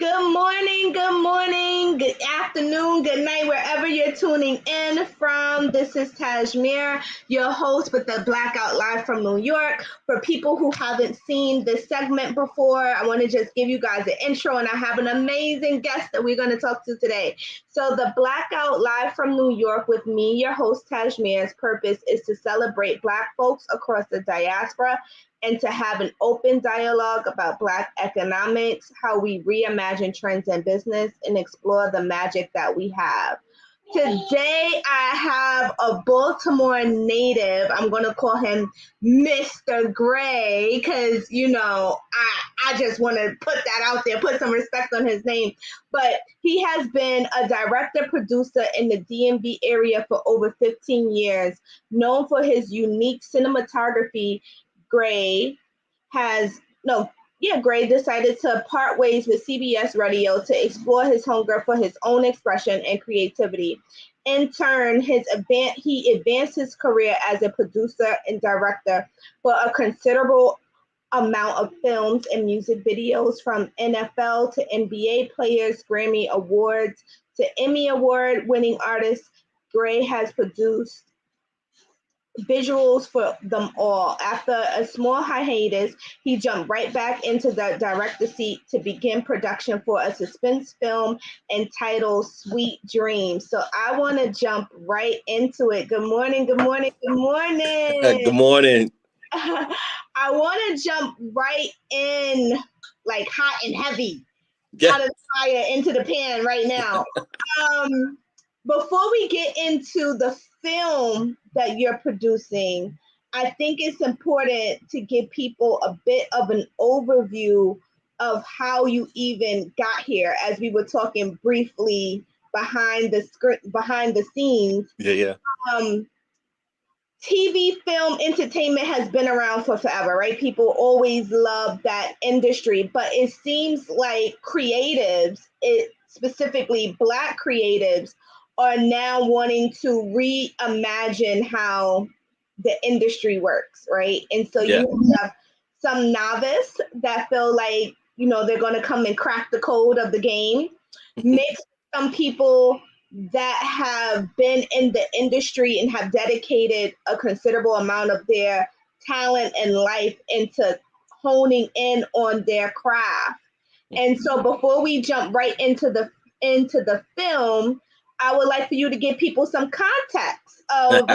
Good morning, good afternoon, good night, wherever you're tuning in from. This is Tasemere, your host with the Blackout live from New York. For people who haven't seen this segment before, I want to just give you guys an intro, and I have an amazing guest that we're going to talk to today. So the Blackout live from New York with me, your host Tasemere's purpose is to celebrate Black folks across the diaspora and to have an open dialogue about Black economics, how we reimagine trends in business, and explore the magic that we have. Today, I have a Baltimore native. I'm going to call him Mr. Gray because, I just want to put that out there, put some respect on his name. But he has been a director producer in the DMV area for over 15 years, known for his unique cinematography. Gray decided to part ways with CBS Radio to explore his hunger for his own expression and creativity. In turn, he advanced his career as a producer and director for a considerable amount of films and music videos, from NFL to NBA players, Grammy Awards to Emmy Award-winning artists. Gray has produced visuals for them all. After a small hiatus, he jumped right back into the director seat to begin production for a suspense film entitled Sweet Dreams. So I want to jump right into it. Good morning, good morning, good morning. Good morning. I want to jump right in, like hot and heavy, out of the fire into the pan right now. Before we get into the film that you're producing, I think it's important to give people a bit of an overview of how you even got here, as we were talking briefly behind the scenes. Yeah. TV, film, entertainment has been around for forever, right? People always love that industry, but it seems like specifically Black creatives, are now wanting to reimagine how the industry works, right? And so you have some novice that feel like, they're going to come and crack the code of the game, mixed with some people that have been in the industry and have dedicated a considerable amount of their talent and life into honing in on their craft. And so before we jump right into the film, I would like for you to give people some context of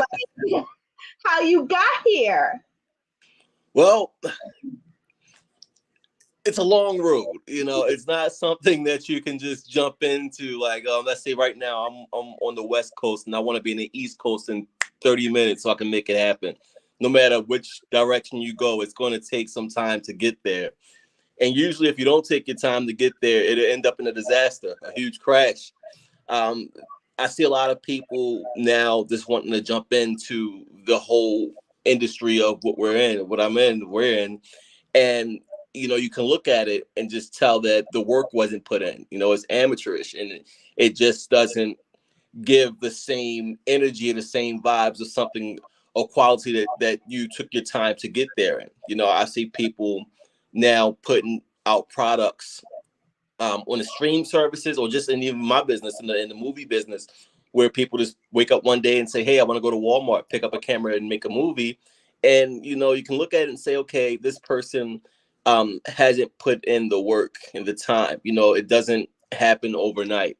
how you got here. Well, it's a long road. It's not something that you can just jump into. Like, let's say right now I'm on the West Coast and I want to be in the East Coast in 30 minutes so I can make it happen. No matter which direction you go, it's going to take some time to get there. And usually if you don't take your time to get there, it'll end up in a disaster, a huge crash. I see a lot of people now just wanting to jump into the whole industry of what we're in, we're in. And, you can look at it and just tell that the work wasn't put in. It's amateurish and it just doesn't give the same energy and the same vibes of something or quality that you took your time to get there. And, I see people now putting out products on the stream services, or just in even my business, in the movie business, where people just wake up one day and say, hey, I want to go to Walmart, pick up a camera and make a movie. And, you can look at it and say, okay, this person hasn't put in the work and the time. It doesn't happen overnight.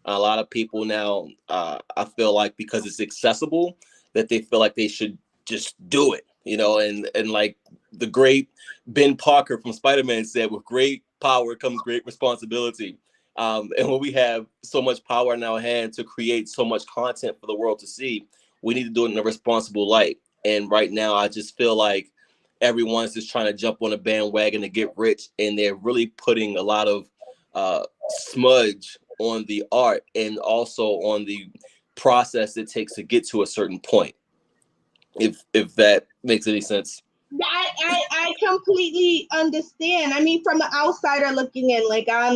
A lot of people now, I feel like because it's accessible, that they feel like they should just do it, and like the great Ben Parker from Spider-Man said, with great power comes great responsibility. And when we have so much power in our hand to create so much content for the world to see, we need to do it in a responsible light. And right now, I just feel like everyone's just trying to jump on a bandwagon to get rich, and they're really putting a lot of smudge on the art and also on the process it takes to get to a certain point. If that makes any sense. I completely understand. I mean, from an outsider looking in, like I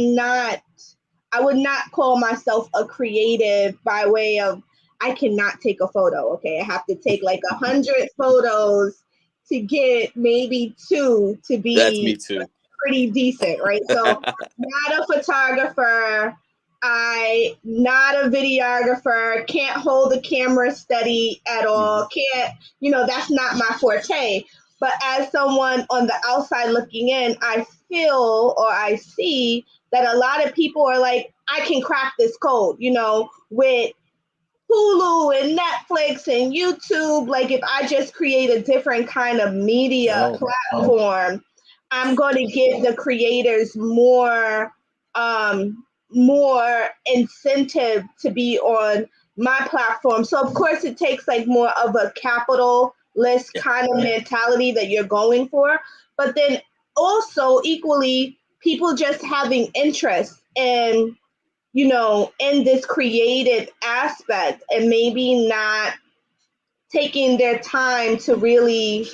would not call myself a creative by way of, I cannot take a photo. Okay. I have to take like 100 photos to get maybe 2 to be That's me too. pretty decent, right? So not a photographer, I not a videographer, can't hold a camera steady at all, can't, that's not my forte. But as someone on the outside looking in, I feel or I see that a lot of people are like, I can crack this code, with Hulu and Netflix and YouTube. Like, if I just create a different kind of media platform, I'm going to give the creators more incentive to be on my platform. So of course it takes like more of a capitalist kind of mentality that you're going for, but then also equally people just having interest in this creative aspect and maybe not taking their time to really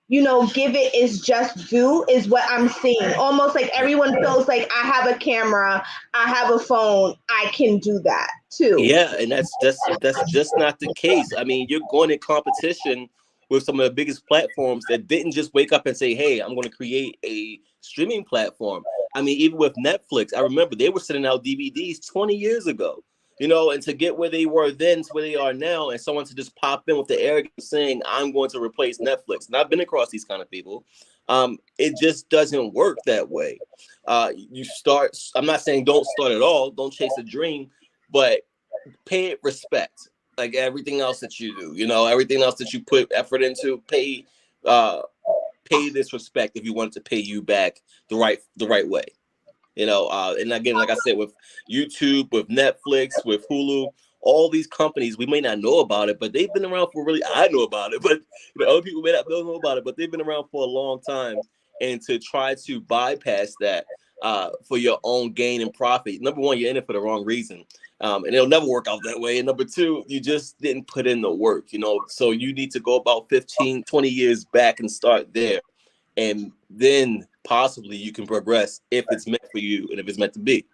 give it its just due is what I'm seeing. Almost like everyone feels like I have a camera, I have a phone, I can do that too. Yeah, and that's just not the case. I mean, you're going in competition with some of the biggest platforms that didn't just wake up and say, "Hey, I'm going to create a streaming platform." I mean, even with Netflix, I remember they were sending out DVDs 20 years ago. And to get where they were then to where they are now, and someone to just pop in with the arrogance saying, "I'm going to replace Netflix." And I've been across these kind of people. It just doesn't work that way. You start. I'm not saying don't start at all. Don't chase a dream, but pay it respect, like everything else that you do. Everything else that you put effort into, pay this respect if you want it to pay you back the right way. And again, like I said, with YouTube, with Netflix, with Hulu, all these companies, we may not know about it, but they've been around for I know about it, but other people may not know about it, but they've been around for a long time. And to try to bypass that for your own gain and profit, number one, you're in it for the wrong reason. And it'll never work out that way. And number two, you just didn't put in the work, so you need to go about 15, 20 years back and start there. And then possibly you can progress if it's meant for you and if it's meant to be.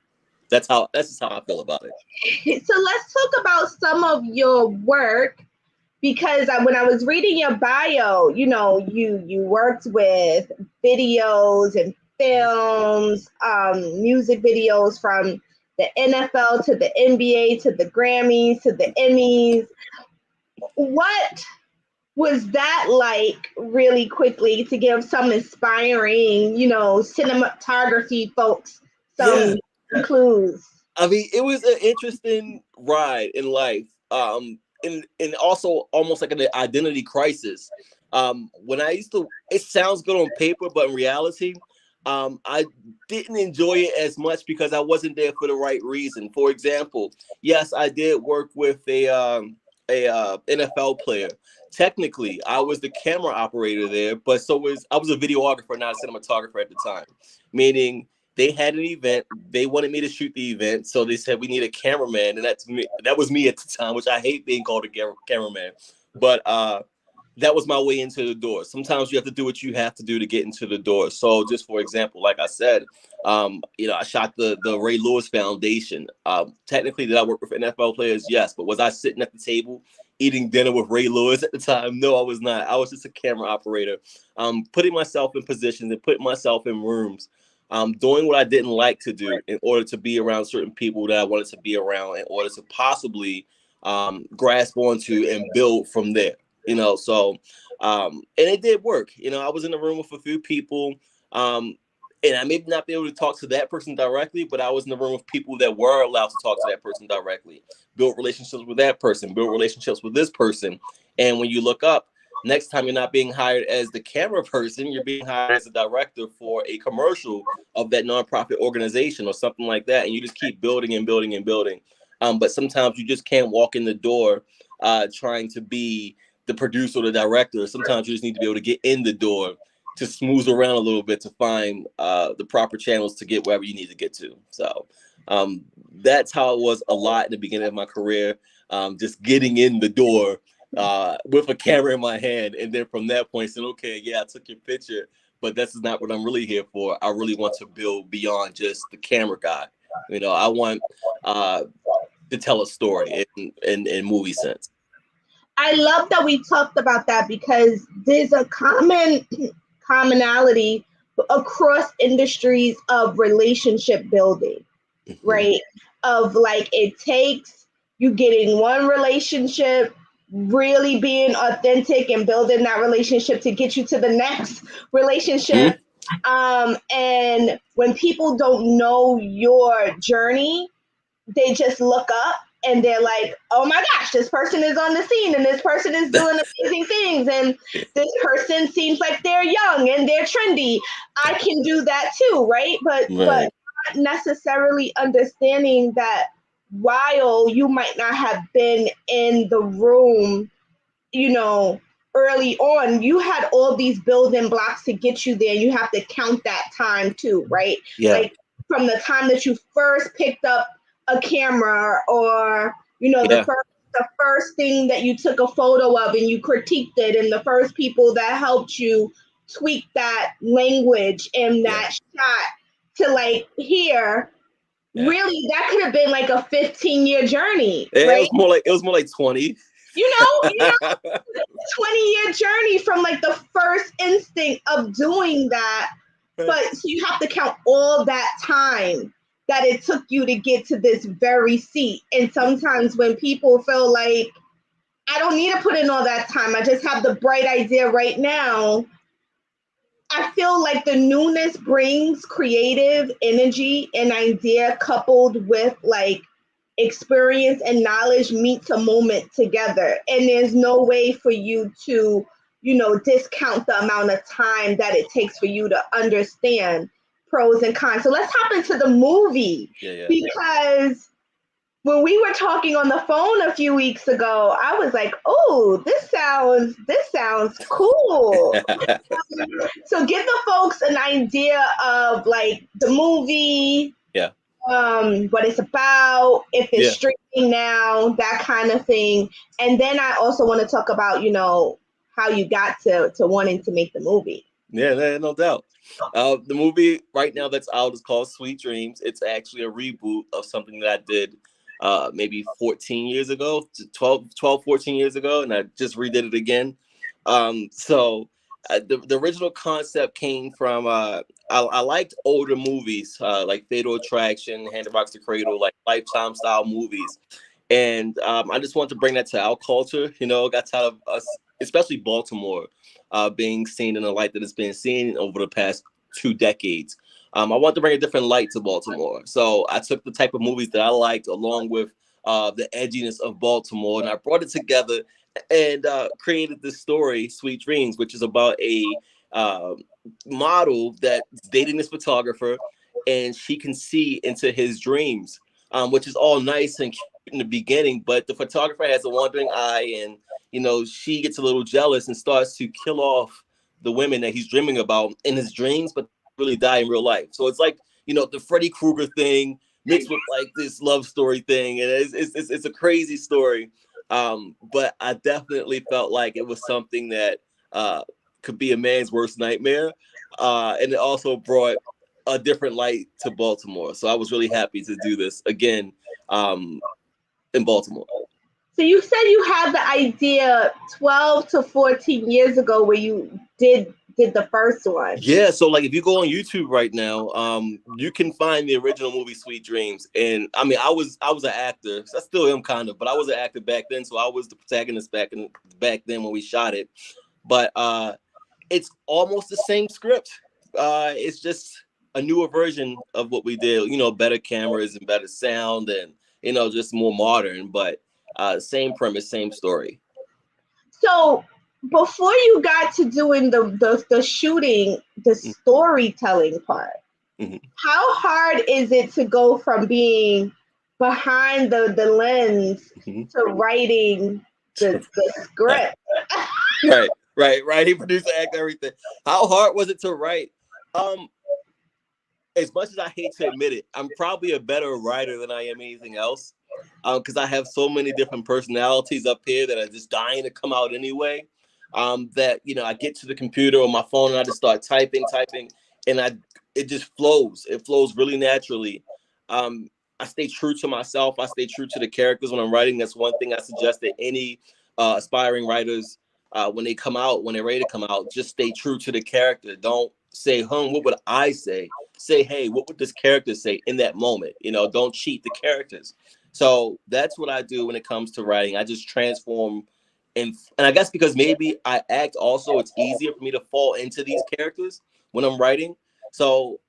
That's just how I feel about it. So let's talk about some of your work, because when I was reading your bio, you worked with videos and films, music videos from the NFL to the NBA to the Grammys to the Emmys. What was that like, really quickly, to give some inspiring, cinematography folks some clues? I mean, it was an interesting ride in life. And also almost like an identity crisis. When it sounds good on paper, but in reality, I didn't enjoy it as much because I wasn't there for the right reason. For example, yes, I did work with a NFL player. Technically, I was the camera operator there, but I was a videographer, not a cinematographer at the time. Meaning, they had an event. They wanted me to shoot the event, so they said we need a cameraman, and that was me at the time, which I hate being called a cameraman, but that was my way into the door. Sometimes you have to do what you have to do to get into the door. So, just for example, like I said, I shot the Ray Lewis Foundation. Technically, did I work with NFL players? Yes, but was I sitting at the table eating dinner with Ray Lewis at the time? No, I was not. I was just a camera operator, putting myself in positions and putting myself in rooms. Doing what I didn't like to do in order to be around certain people that I wanted to be around in order to possibly grasp onto and build from there. So and it did work. I was in the room with a few people, and I may not be able to talk to that person directly, but I was in the room with people that were allowed to talk to that person directly, build relationships with that person, build relationships with this person. And when you look up, next time you're not being hired as the camera person, you're being hired as a director for a commercial of that nonprofit organization or something like that. And you just keep building and building and building. But sometimes you just can't walk in the door trying to be the producer or the director. Sometimes you just need to be able to get in the door to smooth around a little bit to find the proper channels to get wherever you need to get to. So that's how it was a lot in the beginning of my career, just getting in the door with a camera in my hand. And then from that point, saying, okay, yeah, I took your picture, but this is not what I'm really here for. I really want to build beyond just the camera guy. I want to tell a story in movie sense. I love that we talked about that, because there's a commonality across industries of relationship building, right? Of like, it takes you getting one relationship, really being authentic and building that relationship to get you to the next relationship. And when people don't know your journey, they just look up and they're like, oh my gosh, this person is on the scene and this person is doing amazing things. And this person seems like they're young and they're trendy. I can do that too, right? But Right. not necessarily understanding that while you might not have been in the room, you know, early on, you had all these building blocks to get you there. You have to count that time too, right? Yeah. Like from the time that you first picked up a camera, or Yeah. the first thing that you took a photo of and you critiqued it, and the first people that helped you tweak that language and Yeah. that shot to like here. Yeah. Really, that could have been like a 15-year journey, It right? was more like 20. You know, 20-year journey from like the first instinct of doing that. But so you have to count all that time that it took you to get to this very seat. And sometimes when people feel like, I don't need to put in all that time, I just have the bright idea right now, I feel like the newness brings creative energy and idea coupled with like experience and knowledge meets a moment together. And there's no way for you to, discount the amount of time that it takes for you to understand pros and cons. So let's hop into the movie. Yeah. Because when we were talking on the phone a few weeks ago, I was like, "Oh, this sounds cool." So give the folks an idea of like the movie, Yeah. what it's about, if it's Yeah. streaming now, that kind of thing. And then I also want to talk about, how you got to wanting to make the movie. Yeah, no doubt. The movie right now that's out is called Sweet Dreams. It's actually a reboot of something that I did maybe 14 years ago, 14 years ago, and I just redid it again. The original concept came from I liked older movies like Fatal Attraction, Hand of Rocks to Cradle, like Lifetime style movies, and I just wanted to bring that to our culture. Got tired of us, especially Baltimore, being seen in a light that has been seen over the past 2 decades. I want to bring a different light to Baltimore. So I took the type of movies that I liked along with the edginess of Baltimore, and I brought it together and created this story, Sweet Dreams, which is about a model that's dating this photographer, and she can see into his dreams, which is all nice and cute in the beginning, but the photographer has a wandering eye, and she gets a little jealous and starts to kill off the women that he's dreaming about in his dreams, but really die in real life. So it's like, the Freddy Krueger thing mixed with like this love story thing. And it's a crazy story. But I definitely felt like it was something that could be a man's worst nightmare. And it also brought a different light to Baltimore. So I was really happy to do this again in Baltimore. So you said you had the idea 12 to 14 years ago where you did the first one. Yeah, so like if you go on YouTube right now, you can find the original movie Sweet Dreams. And I mean, I was an actor. So I still am kind of, but I was an actor back then, so I was the protagonist back then when we shot it. But it's almost the same script. It's just a newer version of what we did. Better cameras and better sound, and just more modern. But same premise, same story. So before you got to doing the shooting, the storytelling part, how hard is it to go from being behind the lens to writing the script? Right. He produced, act, everything. How hard was it to write? As much as I hate to admit it, I'm probably a better writer than I am anything else. Because I have so many different personalities up here that are just dying to come out anyway. That I get to the computer or my phone and I just start typing, and it just flows. It flows really naturally. I stay true to myself. I stay true to the characters when I'm writing. That's one thing I suggest that any aspiring writers, when they're ready to come out, just stay true to the character. Don't say, what would I say? Say, hey, what would this character say in that moment? You know, don't cheat the characters. So that's what I do when it comes to writing. I just transform, and I guess because maybe I act also, it's easier for me to fall into these characters when I'm writing. So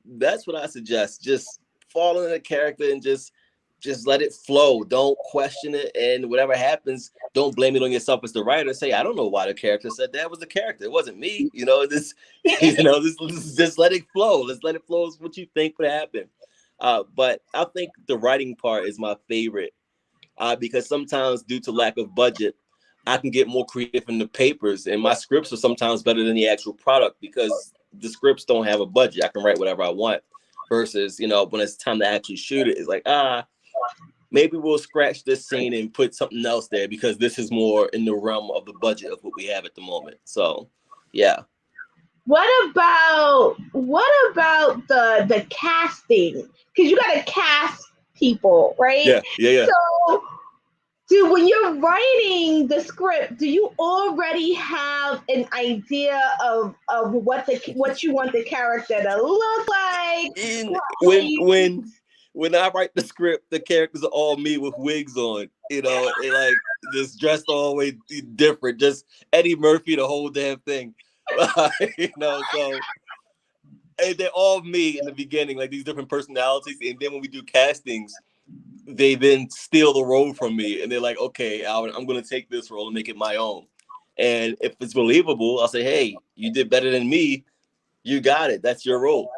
that's what I suggest. Just fall into the character and just let it flow. Don't question it, and whatever happens, don't blame it on yourself as the writer. Say, I don't know why the character said that. It was the character. It wasn't me. You know, this just let it flow. Let's let it flow. Is what you think would happen. But I think the writing part is my favorite because sometimes due to lack of budget, I can get more creative in the papers, and my scripts are sometimes better than the actual product because the scripts don't have a budget. I can write whatever I want. Versus, when it's time to actually shoot it, it's like maybe we'll scratch this scene and put something else there because this is more in the realm of the budget of what we have at the moment. So, yeah. What about the casting? Because you got to cast people, right? Yeah. So, when you're writing the script, do you already have an idea of what you want the character to look like? When I write the script, the characters are all me with wigs on, and like just dressed all the way different, just Eddie Murphy the whole damn thing, so. And they're all me in the beginning, like these different personalities, and then when we do castings, they then steal the role from me, and they're like, "Okay, I'm going to take this role and make it my own." And if it's believable, I'll say, "Hey, you did better than me. You got it. That's your role."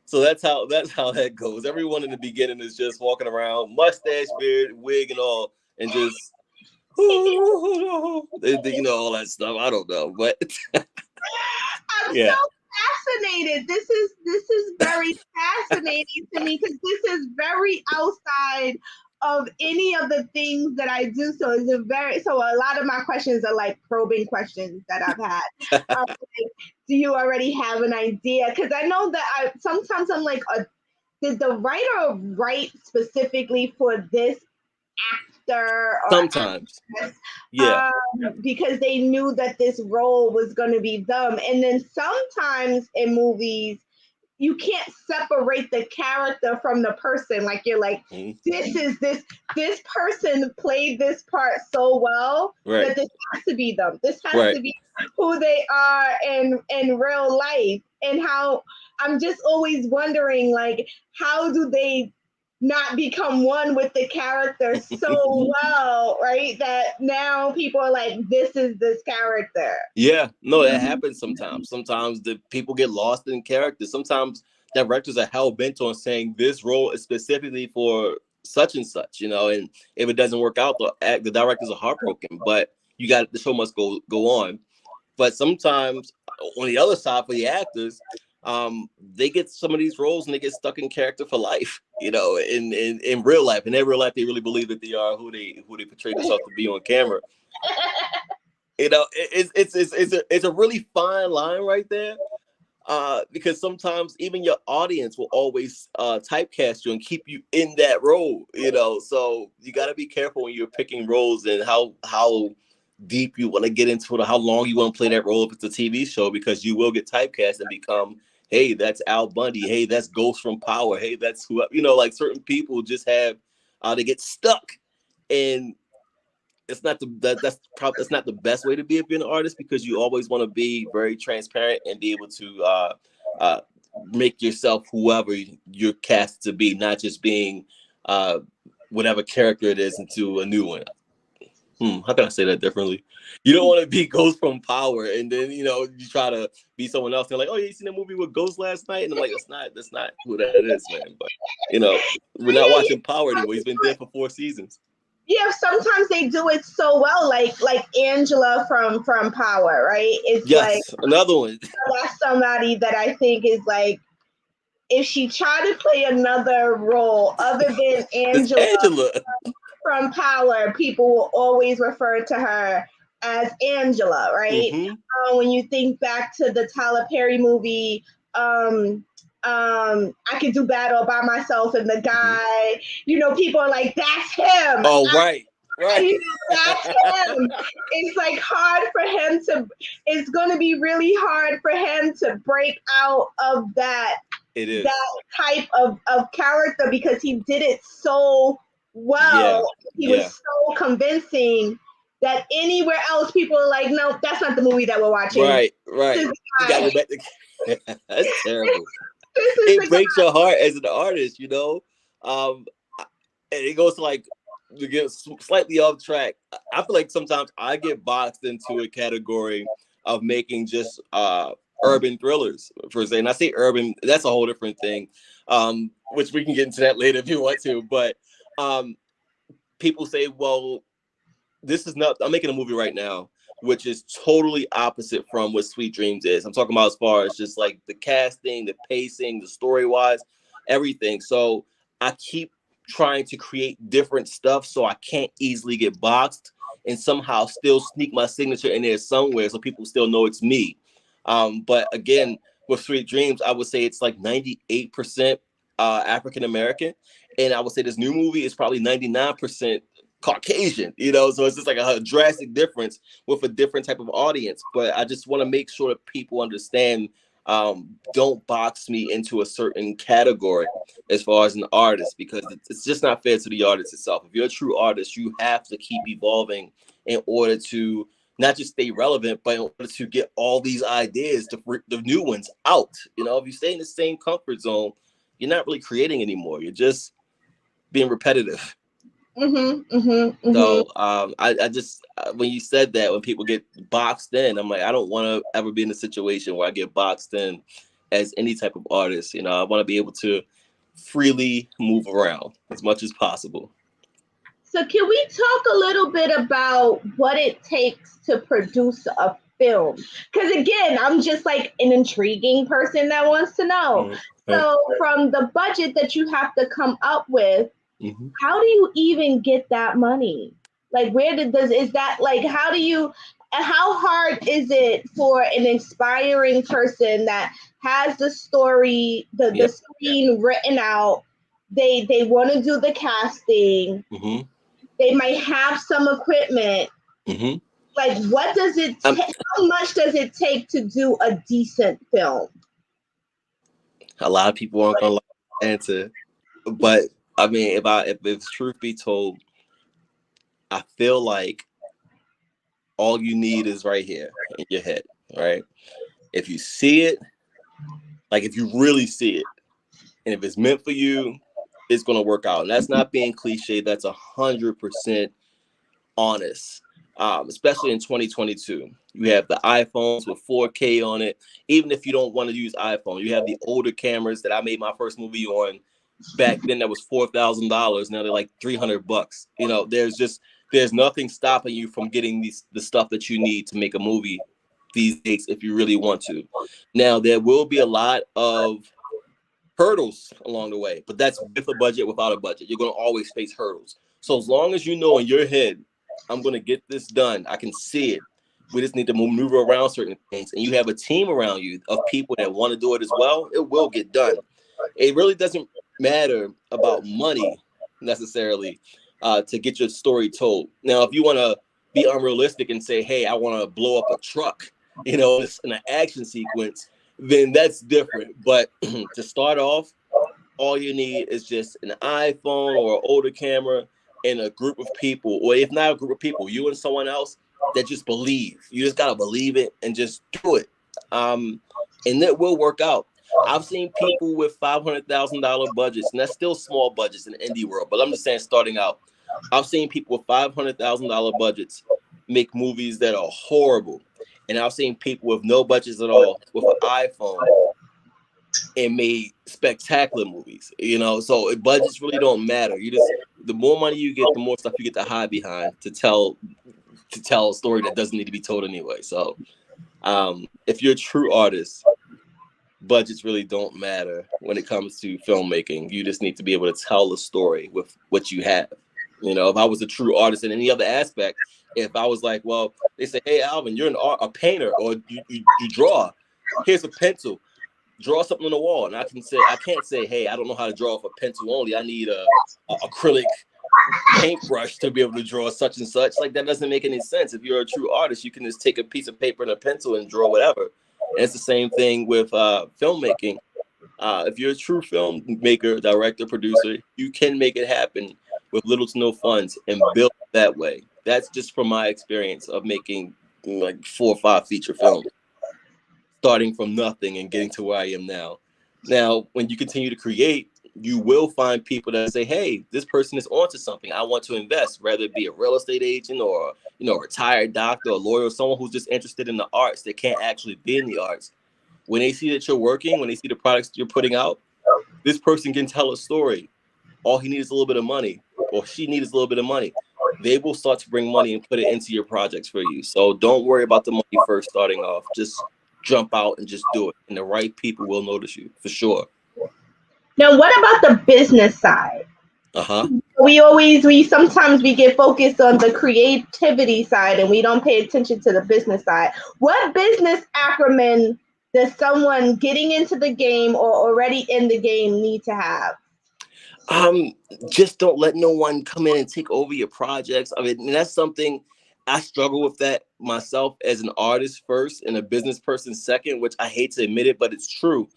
So that's how that goes. Everyone in the beginning is just walking around, mustache, beard, wig, and all, and just all that stuff. I don't know, but I'm yeah. so fascinated. This is very fascinating to me because this is very outside of any of the things that I do. So a lot of my questions are like probing questions that I've had. Like, do you already have an idea? Because I know that sometimes I'm like, did the writer write specifically for this actor or Sometimes, actress, yeah. because they knew that this role was going to be them. And then sometimes in movies, you can't separate the character from the person. Like you're like, this person played this part so well that this has to be them. This has to be who they are in real life. And how I'm just always wondering, like, how do they not become one with the character so well, right? That now people are like, this is this character. Yeah, no, that happens sometimes. Sometimes the people get lost in characters. Sometimes directors are hell bent on saying this role is specifically for such and such, and if it doesn't work out, the directors are heartbroken. But the show must go on. But sometimes on the other side for the actors, they get some of these roles and they get stuck in character for life, in real life. In their real life, they really believe that they are who they portray themselves to be on camera. It's a really fine line right there. Because sometimes even your audience will always typecast you and keep you in that role, So you got to be careful when you're picking roles and how deep you want to get into it, or how long you want to play that role if it's a TV show, because you will get typecast and become, hey, that's Al Bundy, hey, that's Ghost from Power, hey, that's who, like certain people just have they get stuck, and it's not that's not the best way to be if you're an artist, because you always want to be very transparent and be able to make yourself whoever you're cast to be, not just being whatever character it is into a new one. How can I say that differently? You don't want to be Ghost from Power and then you try to be someone else. They're like, oh, you seen that movie with Ghost last night? And I'm like, that's not who that is, man. But we're not watching Power anymore. He's been dead for 4 seasons. Yeah, sometimes they do it so well, like Angela from Power, right? It's like another one. That's somebody that I think is like, if she tried to play another role other than Angela from Power, people will always refer to her as Angela, right? Mm-hmm. When you think back to the Tyler Perry movie, I Could Do Battle by Myself, and the guy, people are like, that's him. Oh, right. Right. That's him. It's like hard for him to. It's going to be really hard for him to break out of that It is. that type of character because he did it so Yeah. well. He was Yeah. so convincing that anywhere else people are like, no, that's not the movie that we're watching. Right. Right. This is You the gotta guy. go back to that's terrible. This is It the guy. breaks your heart as an artist, you know. And it goes to like to get slightly off track. I feel like sometimes I get boxed into a category of making just urban thrillers per se. And I say urban, that's a whole different thing. Which we can get into that later if you want to. But um people say, well, this is not, I'm making a movie right now which is totally opposite from what Sweet Dreams is. I'm talking about as far as just like the casting, the pacing, the story wise, everything. So I keep trying to create different stuff so I can't easily get boxed and somehow still sneak my signature in there somewhere so people still know it's me. But again, with Sweet Dreams, I would say it's like 98% African American, and I would say this new movie is probably 99% Caucasian, you know, so it's just like a drastic difference with a different type of audience. But I just want to make sure that people understand, don't box me into a certain category as far as an artist, because it's just not fair to the artist itself. If you're a true artist, you have to keep evolving in order to not just stay relevant, but in order to get all these ideas, the new ones out. You know, if you stay in the same comfort zone, you're not really creating anymore. You're just being repetitive. So I just when you said that, when people get boxed in, I'm like, I don't want to ever be in a situation where I get boxed in as any type of artist. You know, I want to be able to freely move around as much as possible. So can we talk a little bit about what it takes to produce a film? Because again, I'm just like an intriguing person that wants to know. Right. So from the budget that you have to come up with, Mm-hmm. how do you even get that money? Like is that like how hard is it for an inspiring person that has the story, Yeah. the screen written out, they want to do the casting, Mm-hmm. they might have some equipment. Mm-hmm. Like, what does it take? How much does it take to do a decent film? A lot of people aren't gonna like the answer, but I mean, if truth be told, I feel like all you need is right here in your head, right? If you see it, like if you really see it, and if it's meant for you, it's gonna work out. And that's not being cliche. That's 100% honest. Especially in 2022, you have the iPhones with 4K on it. Even if you don't want to use iPhone, you have the older cameras that I made my first movie on. Back then, that was $4,000. Now they're like $300. You know, there's nothing stopping you from getting the stuff that you need to make a movie these days if you really want to. Now there will be a lot of hurdles along the way, but that's with a budget, without a budget. You're going to always face hurdles. So as long as you know in your head, I'm going to get this done, I can see it. We just need to maneuver around certain things, and you have a team around you of people that want to do it as well, it will get done. It really doesn't matter about money necessarily to get your story told. Now, if you want to be unrealistic and say, hey, I want to blow up a truck, you know, it's in an action sequence, then that's different. But to start off, all you need is just an iPhone or an older camera and a group of people, or if not a group of people, you and someone else that just believe. You just gotta believe it and just do it, and it will work out. I've seen people with $500,000 budgets, and that's still small budgets in the indie world. But I'm just saying, starting out, I've seen people with $500,000 budgets make movies that are horrible, and I've seen people with no budgets at all with an iPhone and made spectacular movies. You know, so budgets really don't matter. You just, the more money you get, the more stuff you get to hide behind to tell a story that doesn't need to be told anyway. So if you're a true artist, budgets really don't matter when it comes to filmmaking. You just need to be able to tell a story with what you have. You know, if I was a true artist in any other aspect, if I was like, well, they say, hey, Alvin, you're a painter, or you draw. Here's a pencil. Draw something on the wall. And I can't say, hey, I don't know how to draw with a pencil only. I need a acrylic paintbrush to be able to draw such and such. Like, that doesn't make any sense. If you're a true artist, you can just take a piece of paper and a pencil and draw whatever. And it's the same thing with filmmaking. If you're a true filmmaker, director, producer, you can make it happen with little to no funds and build that way. That's just from my experience of making like 4 or 5 feature films, starting from nothing and getting to where I am now. Now, when you continue to create, you will find people that say, hey, this person is onto something. I want to invest, whether it be a real estate agent or, a retired doctor, a lawyer, or someone who's just interested in the arts that can't actually be in the arts. When they see that you're working, when they see the products you're putting out, this person can tell a story. All he needs is a little bit of money, or she needs a little bit of money. They will start to bring money and put it into your projects for you. So don't worry about the money first starting off. Just jump out and just do it. And the right people will notice you, for sure. Now, what about the business side? We sometimes get focused on the creativity side and we don't pay attention to the business side. What business acumen does someone getting into the game or already in the game need to have? Just don't let no one come in and take over your projects. I mean, and that's something I struggle with that myself as an artist first and a business person second, which I hate to admit it, but it's true.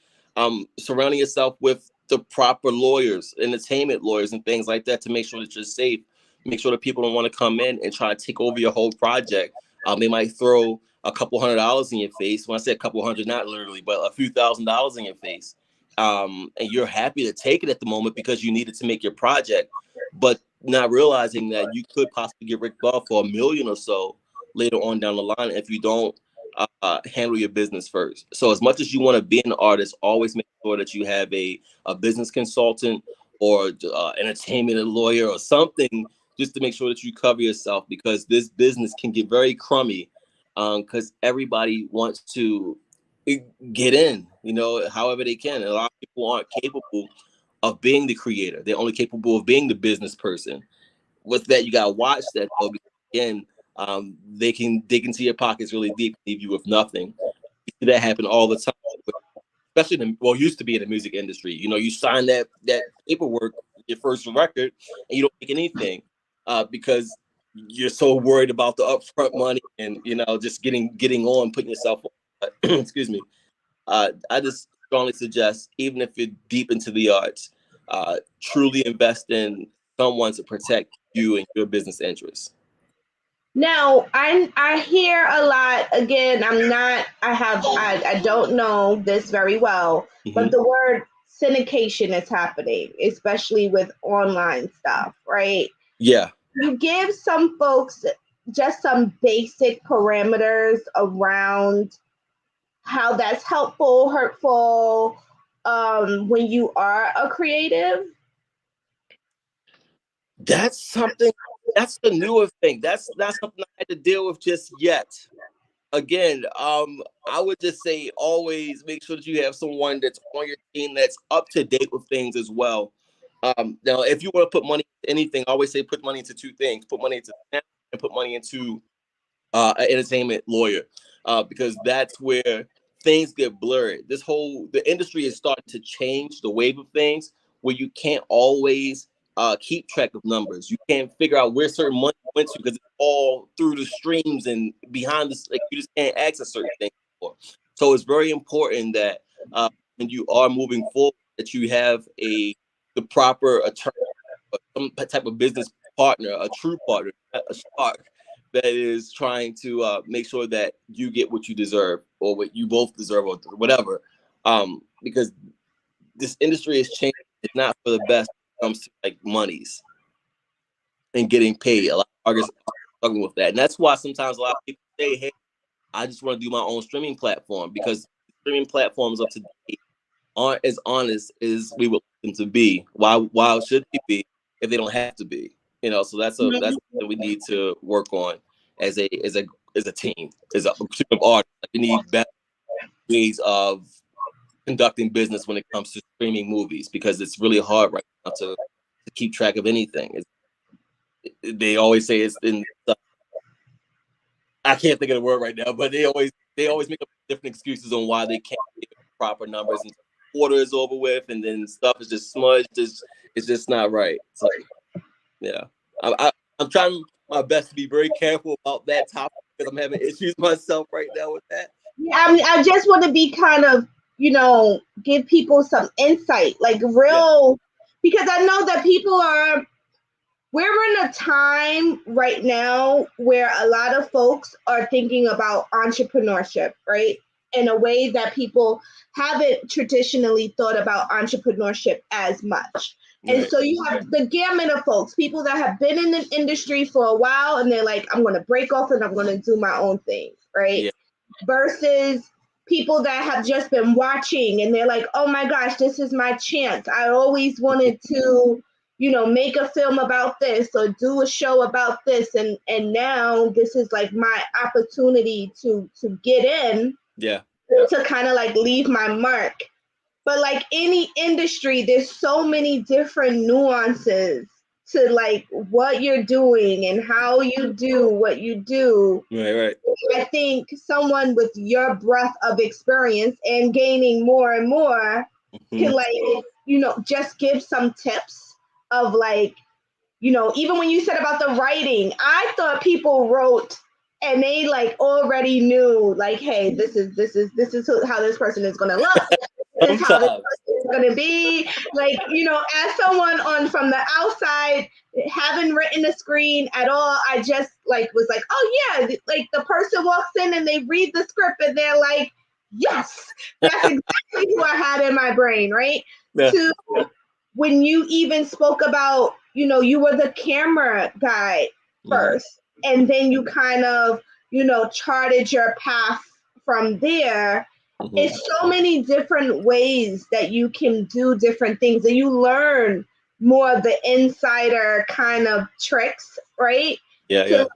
Surrounding yourself with the proper lawyers, entertainment lawyers and things like that to make sure that you're safe, make sure that people don't want to come in and try to take over your whole project. They might throw a couple $100 in your face. When I say a couple hundred, not literally, but a few $1,000s in your face. And you're happy to take it at the moment because you need it to make your project, but not realizing that you could possibly get ripped off for $1 million or so later on down the line if you don't handle your business first. So as much as you want to be an artist, always make sure that you have a business consultant or entertainment lawyer or something, just to make sure that you cover yourself, because this business can get very crummy because everybody wants to get in, however they can. And a lot of people aren't capable of being the creator. They're only capable of being the business person. With that, you gotta watch that though, because again, they can dig into your pockets really deep, leave you with nothing. You see that happen all the time, especially used to be in the music industry. You sign that paperwork, your first record, and you don't make anything because you're so worried about the upfront money and just getting on, putting yourself on. Excuse me. I just strongly suggest, even if you're deep into the arts, truly invest in someone to protect you and your business interests. Now, I hear a lot. Again, I don't know this very well, but the word syndication is happening, especially with online stuff, right? Yeah. You give some folks just some basic parameters around how that's helpful, hurtful, when you are a creative. That's the newer thing. That's not something I had to deal with just yet. Again, I would just say always make sure that you have someone that's on your team that's up to date with things as well. Now, if you want to put money into anything, I always say put money into 2 things: put money into and put money into an entertainment lawyer, because that's where things get blurred. The industry is starting to change the wave of things where you can't always keep track of numbers. You can't figure out where certain money went to because it's all through the streams and behind this. Like, you just can't access certain things anymore. So it's very important that when you are moving forward, that you have the proper attorney, or some type of business partner, a true partner, a shark that is trying to make sure that you get what you deserve or what you both deserve or whatever. Because this industry is changing. It's not for the best when it comes to like monies and getting paid. A lot of artists are struggling with that. And that's why sometimes a lot of people say, hey, I just want to do my own streaming platform, because streaming platforms of today aren't as honest as we would like them to be. Why should they be if they don't have to be? So that's something we need to work on as a team, as a team of artists. Like, we need better ways of conducting business when it comes to streaming movies, because it's really hard right now to keep track of anything. They always say it's in. I can't think of the word right now, but they always make up different excuses on why they can't get proper numbers, and quarter is over with, and then stuff is just smudged. It's just not right. So Yeah. I'm trying my best to be very careful about that topic because I'm having issues myself right now with that. Yeah, I mean, I just want to be kind of, give people some insight, like Yeah. real, because I know that we're in a time right now where a lot of folks are thinking about entrepreneurship, right? In a way that people haven't traditionally thought about entrepreneurship as much. And Right. so you have the gamut of folks, people that have been in the industry for a while and they're like, I'm going to break off and I'm going to do my own thing, right? Yeah. Versus people that have just been watching and they're like, oh my gosh, this is my chance. I always wanted to, make a film about this or do a show about this. And now this is like my opportunity to get in, Yeah. to kind of like leave my mark. But like any industry, there's so many different nuances to like what you're doing and how you do what you do. Right. Right. I think someone with your breadth of experience and gaining more and more can Mhm. like, just give some tips of like, even when you said about the writing, I thought people wrote and they like already knew like, hey, this is how this person is gonna look. This is how this Sometimes. person is gonna be. Like, as someone on from the outside, haven't written a screen at all, I just like was like, oh yeah, like the person walks in and they read the script and they're like, yes, that's exactly who I had in my brain, right? Yeah. To when you even spoke about, you were the camera guy Mhm. first, and then you kind of, charted your path from there. Mhm. It's so many different ways that you can do different things, and you learn more of the insider kind of tricks, right? Yeah. Yeah. To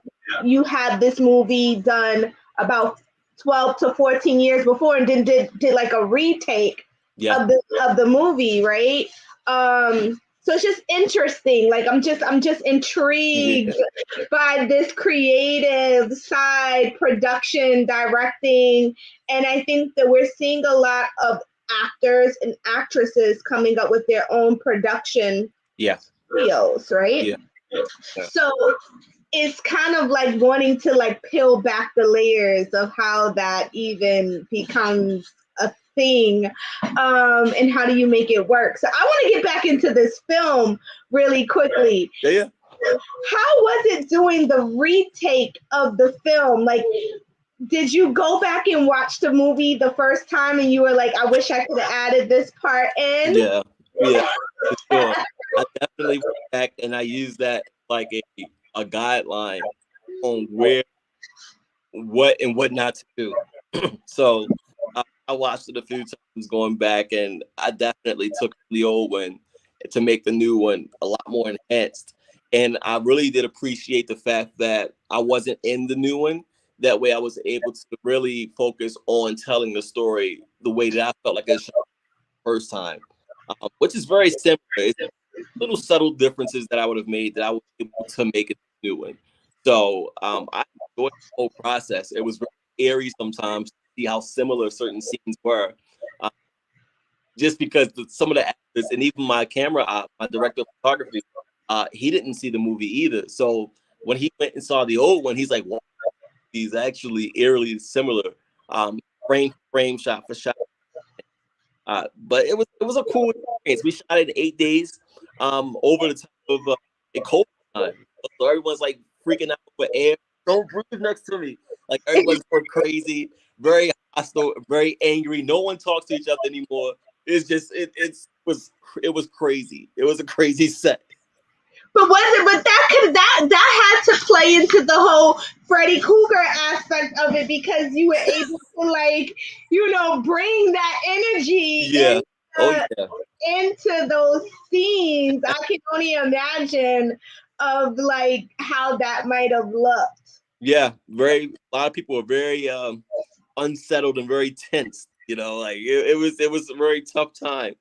you had this movie done about 12 to 14 years before and then did like a retake Yeah. of the movie, right? So it's just interesting. Like I'm just intrigued Yeah. by this creative side, production, directing, and I think that we're seeing a lot of actors and actresses coming up with their own production Yeah. studios, right? Yeah. Yeah. So it's kind of like wanting to like peel back the layers of how that even becomes a thing, and how do you make it work. So I want to get back into this film really quickly. Yeah. Yeah. How was it doing the retake of the film? Like, did you go back and watch the movie the first time and you were like, I wish I could have added this part in? Yeah. Yeah. For sure. I definitely went back and I used that like a guideline on what and what not to do. So I watched it a few times going back, and I definitely took the old one to make the new one a lot more enhanced. And I really did appreciate the fact that I wasn't in the new one. That way, I was able to really focus on telling the story the way that I felt like it should the first time, which is very similar. It's little subtle differences that I would have made that I was able to make it a new one. So I enjoyed the whole process. It was very eerie sometimes to see how similar certain scenes were, uh, just because some of the actors and even my camera op, my director of photography, he didn't see the movie either. So when he went and saw the old one, he's like, "Wow, he's actually eerily similar, frame for frame, shot for shot." But it was a cool experience. We shot it in 8 days, over the top of a COVID time. So everyone's like freaking out for air. Don't breathe next to me. Like everyone's going crazy, very hostile, very angry. No one talks to each other anymore. It's just it was crazy. It was a crazy set. But was it? But that had to play into the whole Freddy Krueger aspect of it because you were able to like bring that energy Yeah. Oh yeah. into those scenes. I can only imagine of like how that might have looked. Yeah. Very. A lot of people are very unsettled and very tense. Like it was a very tough time.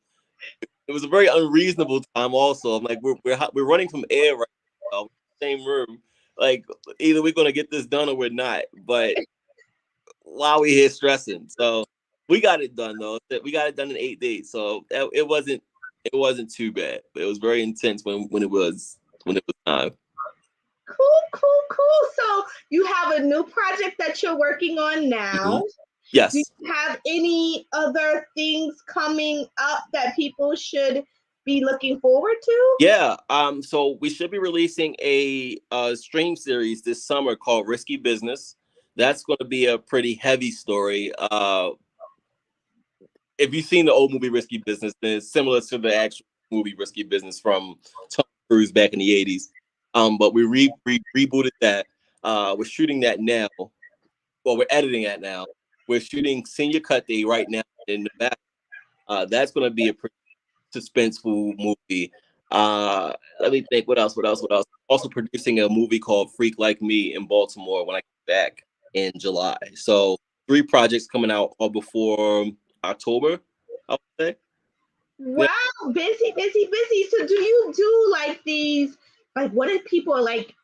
It was a very unreasonable time. Also, I'm like, we're running from air right now, same room. Like, either we're gonna get this done or we're not. But while we're here stressing, so we got it done though. We got it done in 8 days, so it wasn't too bad. But it was very intense when it was Cool. So you have a new project that you're working on now. Do Yes. you have any other things coming up that people should be looking forward to? Yeah. So we should be releasing a stream series this summer called Risky Business. That's going to be a pretty heavy story. If you've seen the old movie Risky Business, then it's similar to the actual movie Risky Business from Tom Cruise back in the 80s. But we rebooted that. We're shooting that now. Well, we're editing that now. We're shooting Senior Cut Day right now in Nevada. That's going to be a pretty suspenseful movie. Let me think. What else? Also producing a movie called Freak Like Me in Baltimore when I get back in July. So 3 projects coming out all before October, I would say. Wow, busy. So do you do like these, like what if people are like,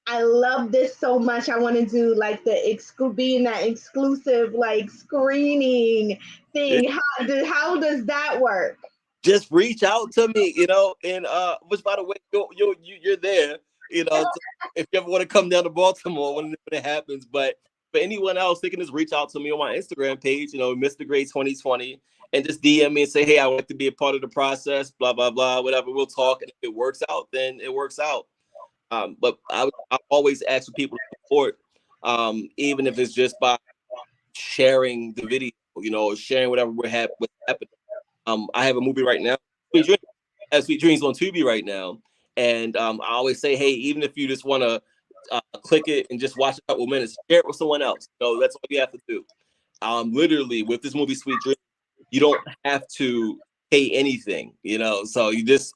I love this so much, I want to do like the being that exclusive like screening thing. How does that work? Just reach out to me, and which by the way, you're there, if you ever want to come down to Baltimore when it happens. But for anyone else, they can just reach out to me on my Instagram page, Mr. Gray 2020, and just DM me and say, hey, I want to be a part of the process, blah blah blah, whatever. We'll talk, and if it works out, then it works out. But I always ask for people to support, even if it's just by sharing the video, or sharing whatever what's happening. I have a movie right now, Sweet Dreams on Tubi right now, and I always say, hey, even if you just want to click it and just watch a couple minutes, share it with someone else. So that's all you have to do. Literally, with this movie, Sweet Dreams, you don't have to pay anything, So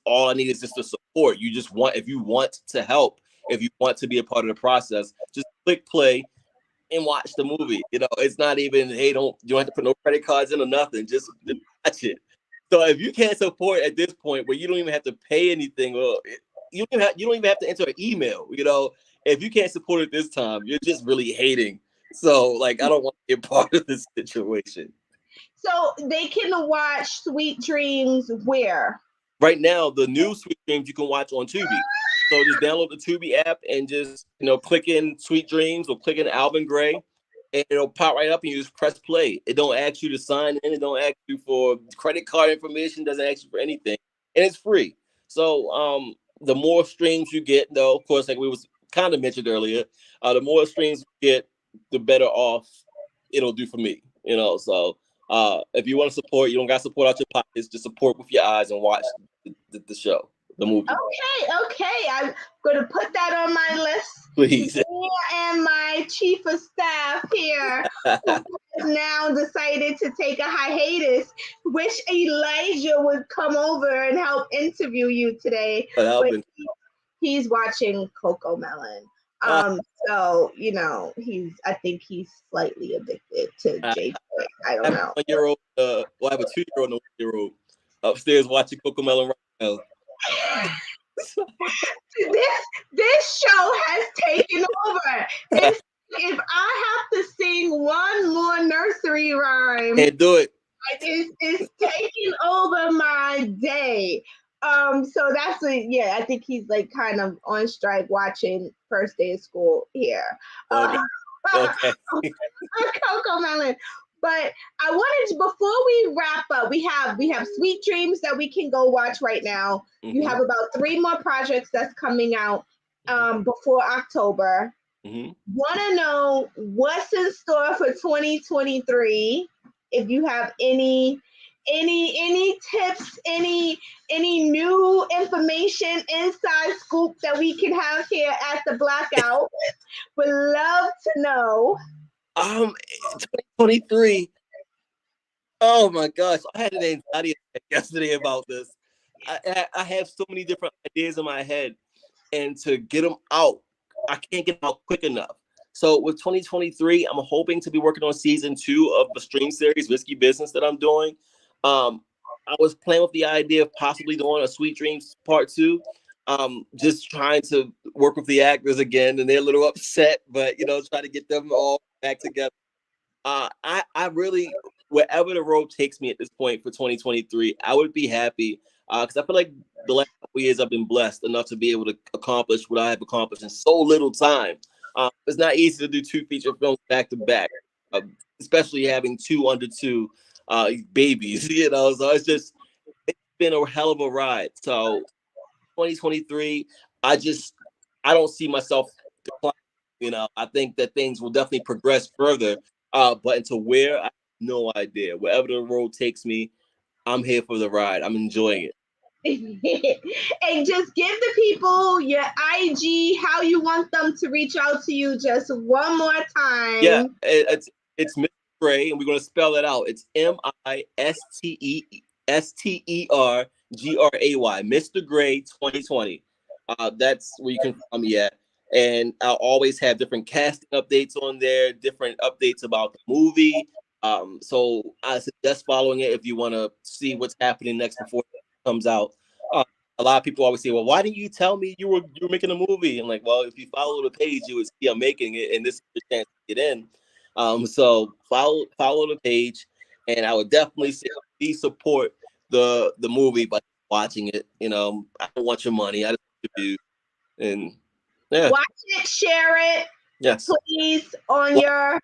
all I need is just the support. If you want to help, if you want to be a part of the process, just click play and watch the movie. It's not even, hey, you don't have to put no credit cards in or nothing. Just watch it. So if you can't support at this point where you don't even have to pay anything, or you don't even have to enter an email, if you can't support it this time, you're just really hating. So I don't want to be a part of this situation. So they can watch Sweet Dreams where? Right now, the new Sweet Dreams you can watch on Tubi. So just download the Tubi app and just click in Sweet Dreams or click in Alvin Gray, and it'll pop right up and you just press play. It don't ask you to sign in. It don't ask you for credit card information. Doesn't ask you for anything, and it's free. So the more streams you get, though, of course, like we was kind of mentioned earlier, the more streams you get, the better off it'll do for me. So if you want to support, you don't got to support out your pockets. Just support with your eyes and watch the show, the movie. Okay. I'm going to put that on my list. Please. And my chief of staff here has now decided to take a hiatus. Wish Elijah would come over and help interview you today. But he's watching Coco Melon. So I think he's slightly addicted to J. I don't know. 1-year-old, I have a 2-year-old and a 1-year-old upstairs watching Coco Melon right now. This show has taken over. If I have to sing one more nursery rhyme, can't do it. It's taking over my day. So that's I think he's like kind of on strike watching first day of school here. Okay. Coco Melon. But I wanted to, before we wrap up, we have Sweet Dreams that we can go watch right now. Mm-hmm. You have about 3 more projects that's coming out before October. Mm-hmm. Want to know what's in store for 2023? If you have any tips, any new information, inside scoop that we can have here at the Blackout, would love to know. 2023. Oh my gosh, I had an anxiety yesterday about this. I have so many different ideas in my head, and to get them out, I can't get them out quick enough. So with 2023, I'm hoping to be working on season 2 of the stream series Risky Business that I'm doing. I was playing with the idea of possibly doing a Sweet Dreams Part 2. Just trying to work with the actors again, and they're a little upset, but try to get them all back together. I really, wherever the road takes me at this point for 2023, I would be happy because I feel like the last couple years, I've been blessed enough to be able to accomplish what I have accomplished in so little time. It's not easy to do 2 feature films back to back, especially having 2 under 2 babies. You know, so it's been a hell of a ride. So 2023, I don't see myself declining. You know, I think that things will definitely progress further. But into where, I have no idea. Wherever the road takes me, I'm here for the ride. I'm enjoying it. And just give the people your IG, how you want them to reach out to you just one more time. Yeah, it's Mr. Gray, and we're gonna spell it out. It's MISTERGRAY, Mr. Gray 2020. That's where you can find me at. And I'll always have different casting updates on there, different updates about the movie. So I suggest following it if you want to see what's happening next before it comes out. Uh, a lot of people always say, "Well, why didn't you tell me you were making a movie?" I'm like, "Well, if you follow the page, you would see I'm making it, and this is your chance to get in." So follow the page, and I would definitely say please support the movie by watching it. You know, I don't want your money. I just want your views. And yeah, watch it, share it, yes, please, on your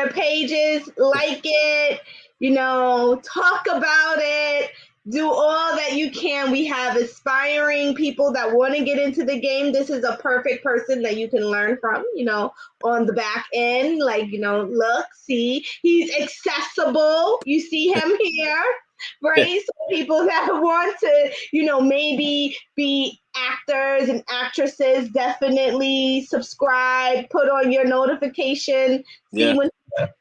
pages, like it, you know, talk about it, do all that you can. We have aspiring people that want to get into the game. This is a perfect person that you can learn from, you know, on the back end. Like, you know, look, see, he's accessible. You see him here, right? So people that want to, you know, maybe be actors and actresses, definitely subscribe, put on your notification, see when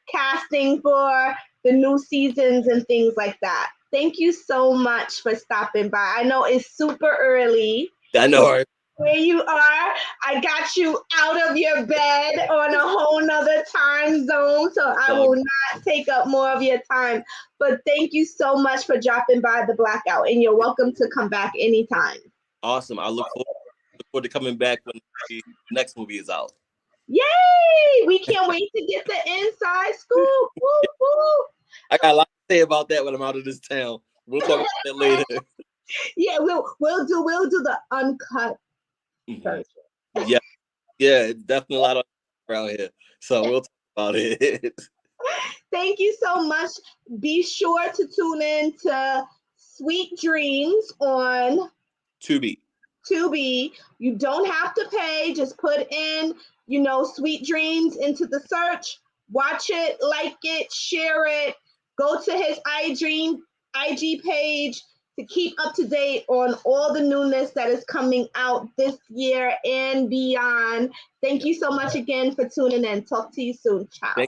casting for the new seasons and things like that. Thank you so much for stopping by. I know it's super early. I know. Right? Where you are, I got you out of your bed on a whole nother time zone, so I will not take up more of your time. But thank you so much for dropping by the Blackout, and you're welcome to come back anytime. Awesome. I look forward to coming back when the next movie is out. Yay! We can't wait to get the inside scoop. Woo, woo. I got a lot to say about that when I'm out of this town. We'll talk about that later. Yeah, we'll do the uncut version. Yeah, it's definitely a lot of around here. So we'll talk about it. Thank you so much. Be sure to tune in to Sweet Dreams on Tubi. You don't have to pay. Just put in, you know, Sweet Dreams into the search. Watch it, like it, share it. Go to his IG page to keep up to date on all the newness that is coming out this year and beyond. Thank you so much again for tuning in. Talk to you soon. Ciao.